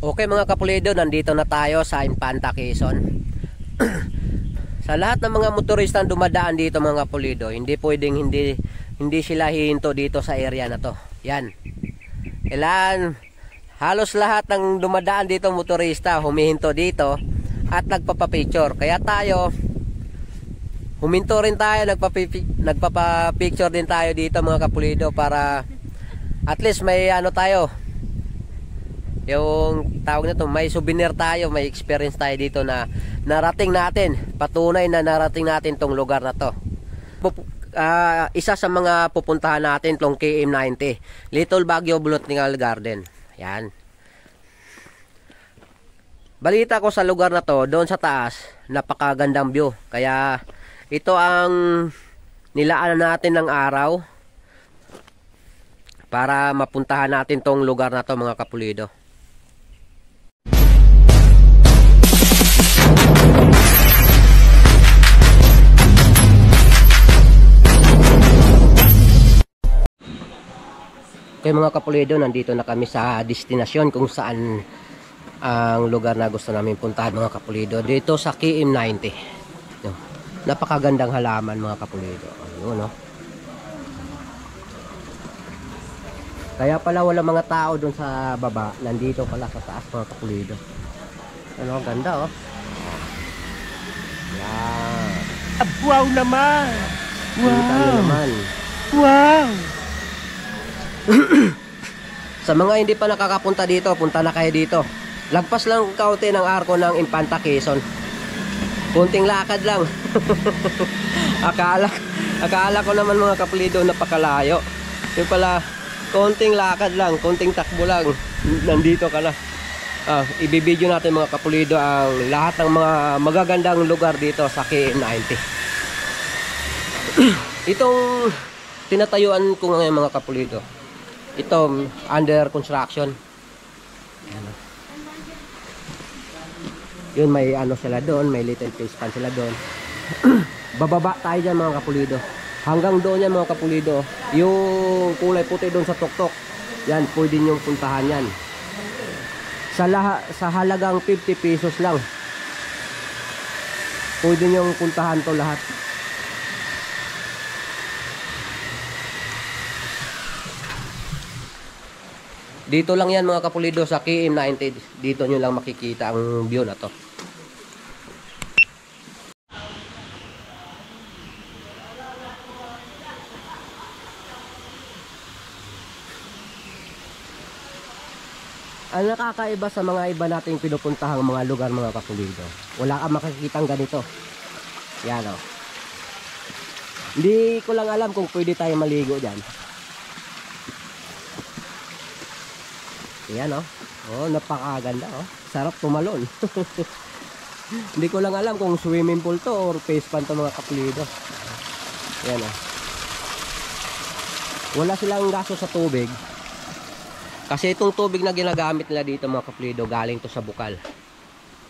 Okay mga kapulido, nandito na tayo sa Infanta, Quezon. Sa lahat ng mga motoristang dumadaan dito mga kapulido, hindi pwedeng hindi sila hihinto dito sa area na to. Yan. Kailan halos lahat ng dumadaan dito motorista humihinto dito at nagpapapicture. Kaya tayo huminto rin tayo, nagpapapicture din tayo dito mga kapulido para at least may ano tayo, yung tawag nito, may souvenir tayo, may experience tayo dito na narating natin, patunay na narating natin tong lugar na to. Isa sa mga pupuntahan natin tong KM90, Little Baguio Botanical Garden. Yan. Balita ko sa lugar na to, doon sa taas, napakagandang view. Kaya ito ang nilaanan natin ng araw para mapuntahan natin tong lugar na to mga kapulido. Okay mga kapulido, nandito na kami sa destinasyon kung saan ang lugar na gusto namin puntahan mga kapulido. Dito sa KM90. Napakagandang halaman mga kapulido. Ayun, no? Kaya pala wala mga tao dun sa baba. Nandito pala sa taas mga kapulido. Ano, ganda oh. Yan. Wow naman! Wow! Naman. Wow! Sa mga hindi pa nakakapunta dito, punta na kayo dito. Lagpas lang kaunti ng arko ng Infanta, Quezon. Kunting lakad lang. akala ko naman mga kapulido napakalayo. Yung pala, konting lakad lang, konting takbo lang, nandito ka na. Ibibideo natin mga kapulido ang lahat ng mga magagandang lugar dito sa KM90. Itong tinatayuan ko ngayon mga kapulido, ito under construction. Ayan. Yun, may ano sila doon, may little fish pan sila doon. Bababa tayo dyan mga kapulido. Hanggang doon yan mga kapulido. Yung kulay puti doon sa tuktok, yan, pwede nyong puntahan yan. Sa halagang 50 pesos lang, pwede nyong puntahan to lahat. Dito lang yan mga kapulido sa KM90. Dito nyo lang makikita ang view na to. Ang nakakaiba sa mga iba nating pinupuntahang mga lugar mga kapulido, wala kang makikitang ganito. Yan o. Hindi ko lang alam kung pwede tayo maligo dyan. Yan oh. Oh, napakaganda oh. Sarap tumalon. Hindi ko lang alam kung swimming pool to or face pan to mga kapulido. Yan oh. Wala silang gasto sa tubig. Kasi itong tubig na ginagamit nila dito mga kapulido, galing to sa bukal.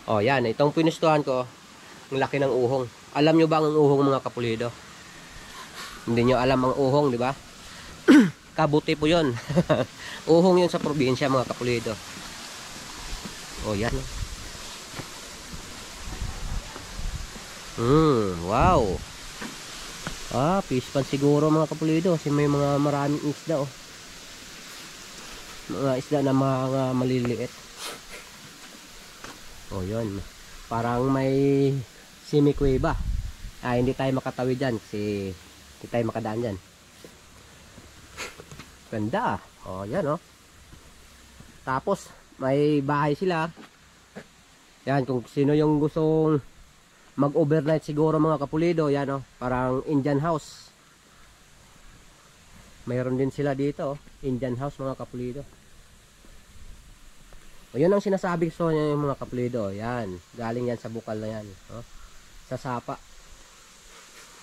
Oh, yan, itong pinustuhan ko, ang laki ng uhong. Alam nyo ba ang uhong mga kapulido? Hindi nyo alam ang uhong, di ba? Kabuti po yun. Uhong yun sa probinsya mga kapulido. Oh yan. Wow. Fish pan siguro mga kapulido. Kasi may mga maraming isda oh. Mga isda na mga maliliit. Oh yun. Parang may semi-kuweba. Hindi tayo makatawid dyan kasi hindi tayo makadaan dyan. Ganda. Oh, yan oh. Tapos may bahay sila. Yan, kung sino yung gustong mag-overnight siguro mga kapulido, yan oh, parang Indian house. Mayroon din sila dito, oh, Indian house mga kapulido. O yun ang sinasabi ko niya yung mga kapulido. Yan, galing yan sa bukal na yan, oh. Sa sapa.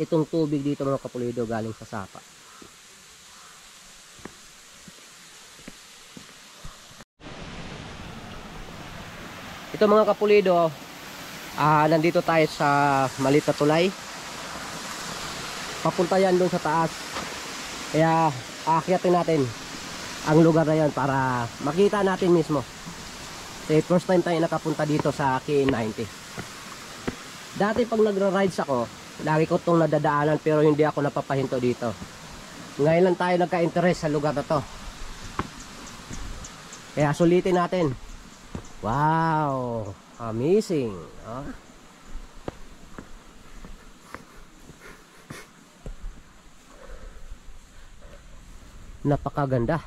Itong tubig dito mga kapulido galing sa sapa. Ito mga kapulido, nandito tayo sa maliit na tulay. Papunta yan doon sa taas. Kaya aakyatin natin ang lugar na yan para makita natin mismo. Kasi first time tayo nakapunta dito sa KM90. Dati pag nagra-rides ako, lagi ko itong nadadaanan pero hindi ako napapahinto dito. Ngayon lang tayo nagka-interest sa lugar na to. Kaya sulitin natin. Wow! Amazing! Oh. Napakaganda.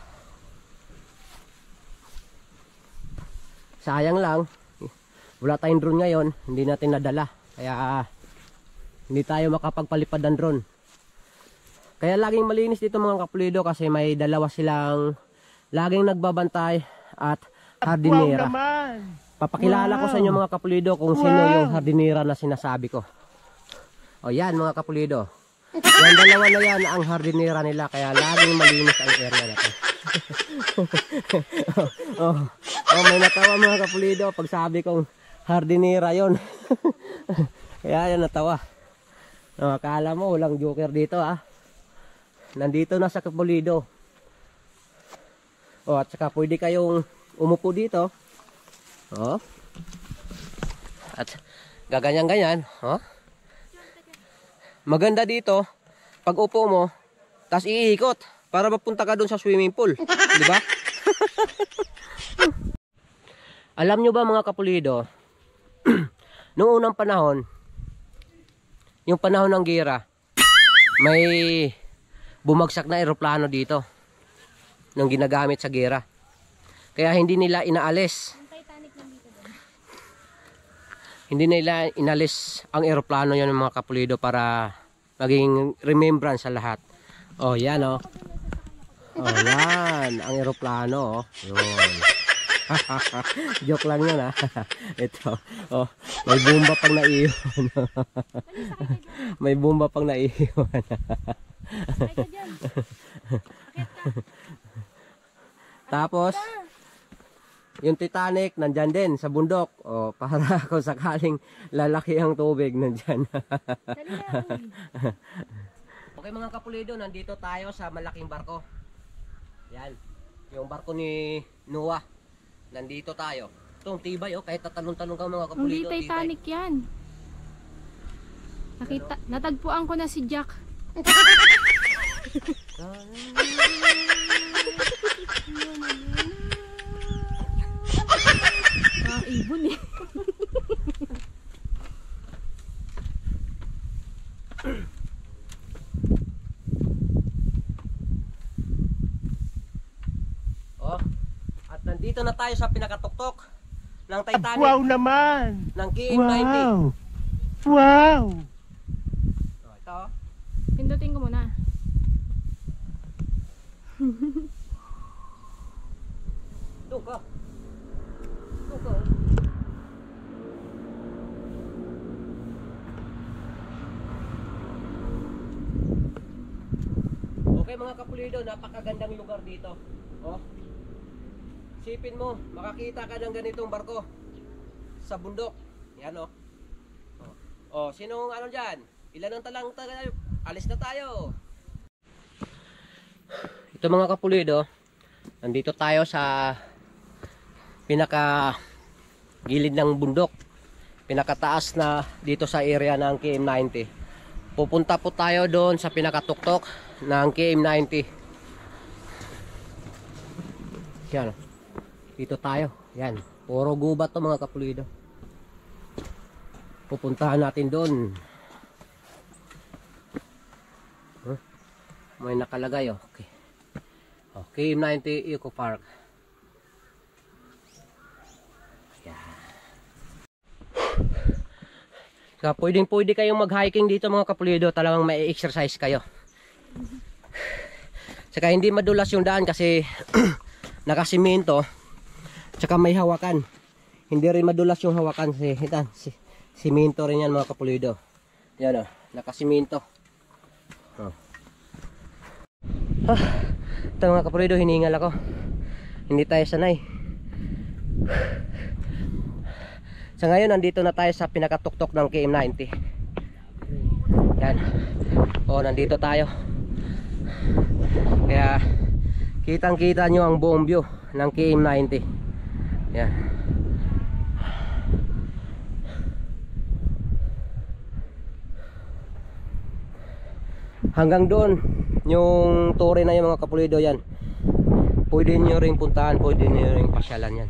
Sayang lang, wala tayong drone ngayon, hindi natin nadala. Kaya hindi tayo makapagpalipad ng drone. Kaya laging malinis dito mga kapulido kasi may dalawa silang laging nagbabantay at hardinera. Wow naman! Papakilala ko sa inyo mga kapulido kung sino yung hardinera na sinasabi ko. O yan mga kapulido. Yan dalawa na yan ang hardinera nila kaya laging malinis ang area na to. May natawa mga kapulido pag sabi kong hardinera yon. Kaya yan natawa. Akala mo walang joker dito nandito na sa kapulido. At saka pwede kayong umupo dito. At gaganyan-ganyan. Maganda dito pag upo mo tas iikot para mapunta ka doon sa swimming pool, di ba? Alam nyo ba mga kapulido, noong unang panahon, yung panahon ng giyera, may bumagsak na eroplano dito nung ginagamit sa giyera. Kaya hindi nila inaalis. Hindi nila inalis ang eroplano yun mga kapulido para maging remembrance sa lahat. Yan yan ang eroplano. Yun. Joke lang yun Ito. May bomba pang naiiwan. May bomba pang naiiwan. Tapos yung Titanic nandyan din sa bundok. Para kung sakaling lalaki ang tubig nandyan. Okay mga kapulido, nandito tayo sa malaking barko. Yan, yung barko ni Noah. Nandito tayo. Itong tibay kahit tatalon-talon ka mga kapulido. Hindi Titanic tibay. Yan. Natagpuan ko na si Jack. Ibon At nandito na tayo sa pinakatuktok ng Titanic. Wow naman! Ng KM90. Wow! Ito. Pindutin ko muna. Tuko. Okay mga kapulido, napakagandang lugar dito. Sipin mo, makakita ka ng ganitong barko sa bundok. Yan sinong dyan? Ilan ang talang tayo? Alis na tayo. Ito mga kapulido, nandito tayo sa pinaka gilid ng bundok, pinakataas na dito sa area ng KM90. Pupunta po tayo doon sa pinakatuktok ng KM90. Yan dito tayo. Yan, puro gubat to mga kapulido. Pupuntahan natin doon. May nakalagay okay. KM90 Eco Park. Kaya pwede kayong mag-hiking dito mga kapulido, talagang may exercise kayo. Saka hindi madulas yung daan kasi nakasimento, saka may hawakan. Hindi rin madulas yung hawakan kasi simento rin yan mga kapulido. Yan nakasimento. Ito mga kapulido, hiningal ako. Hindi tayo sanay. Sa ngayon, nandito na tayo sa pinakatuktok ng KM90. Yan. Nandito tayo. Kaya, kitang-kita nyo ang buong view ng KM90. Yan. hanggang doon yung tore na yung mga kapulido yan. Pwede nyo ring puntahan, pwede nyo ring pasyalan yan.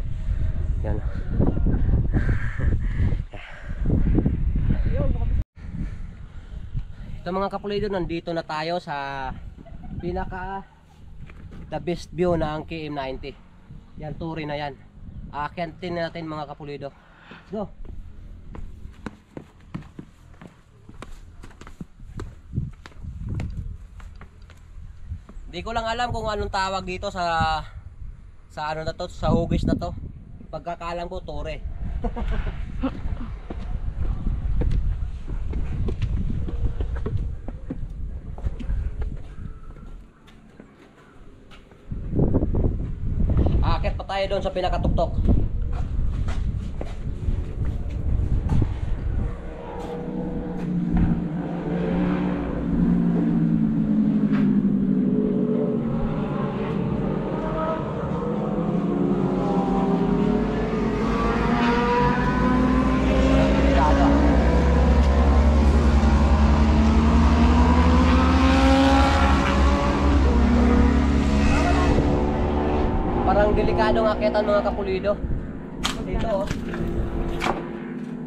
Yan. Ito mga kapulido, nandito na tayo sa pinaka the best view ng KM90. Yan, turi na yan. Akyatin natin mga kapulido. Go! Hindi ko lang alam kung anong tawag dito sa ano na to, sa hugis na to. Pagkakalam ko, tore. Aakyat pa tayo doon sa pinakatuktok. Parang delikadong akyatan mga kapulido. Dito oh.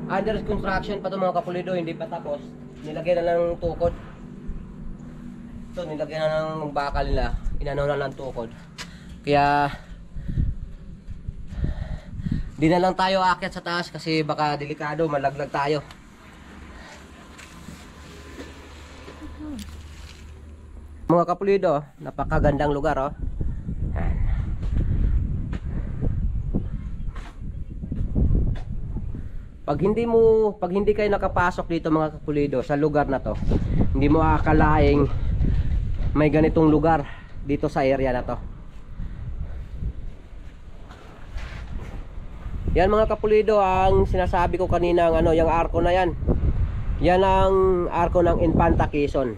Under construction pa to mga kapulido, hindi pa tapos. Nilagyan na lang ng tukod. Ito, nilagyan na ng bakal nila. Inano na lang tukod. Kaya di na lang tayo aakyat sa taas kasi baka delikado, malaglag tayo. Mga kapulido, napakagandang lugar oh. Pag hindi kayo nakapasok dito mga kapulido sa lugar na to, hindi mo akalaing may ganitong lugar dito sa area na to. Yan mga kapulido ang sinasabi ko kanina, ang yung arko na yan. Yan ang arko ng Infanta Quezon.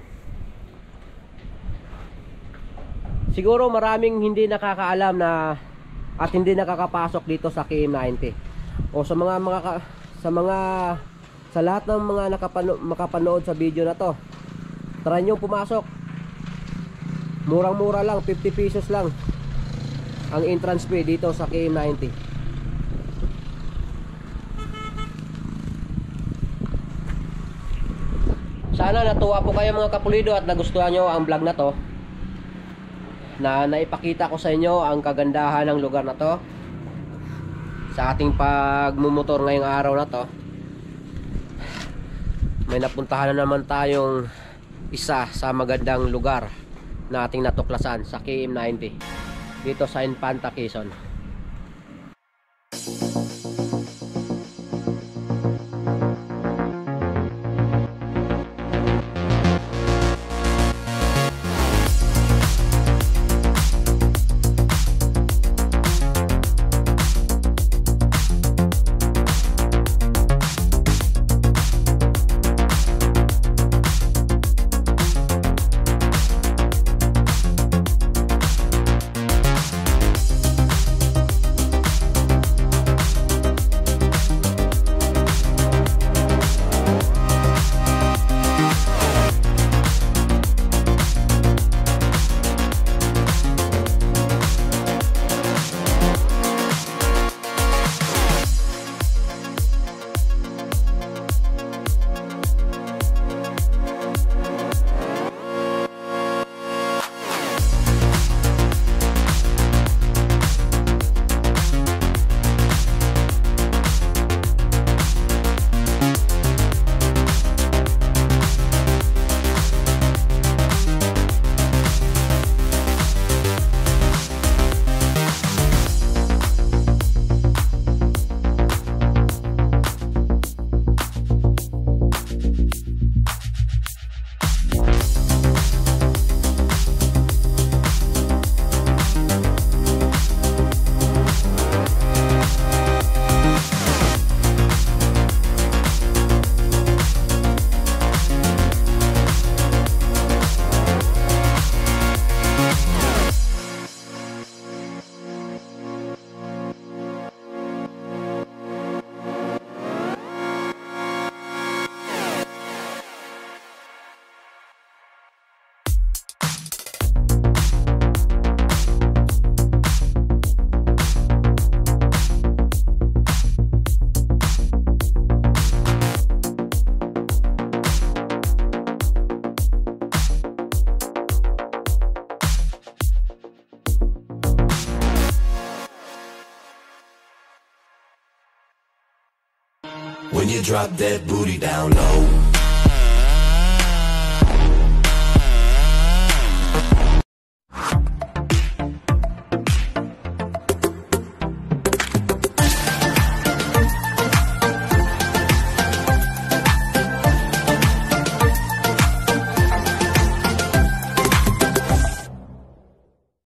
Siguro maraming hindi nakakaalam na at hindi nakakapasok dito sa KM90. O sa lahat ng mga makapanood sa video na to, try nyo pumasok. Murang-mura lang, 50 pesos lang ang entrance fee dito sa KM90. Sana natuwa po kayo mga kapulido at nagustuhan nyo ang vlog na to, na naipakita ko sa inyo ang kagandahan ng lugar na to sa ating pagmumotor ngayong araw na to. May napuntahan na naman tayong isa sa magandang lugar na ating natuklasan sa KM90 dito sa Infanta Quezon. When you drop that booty down low.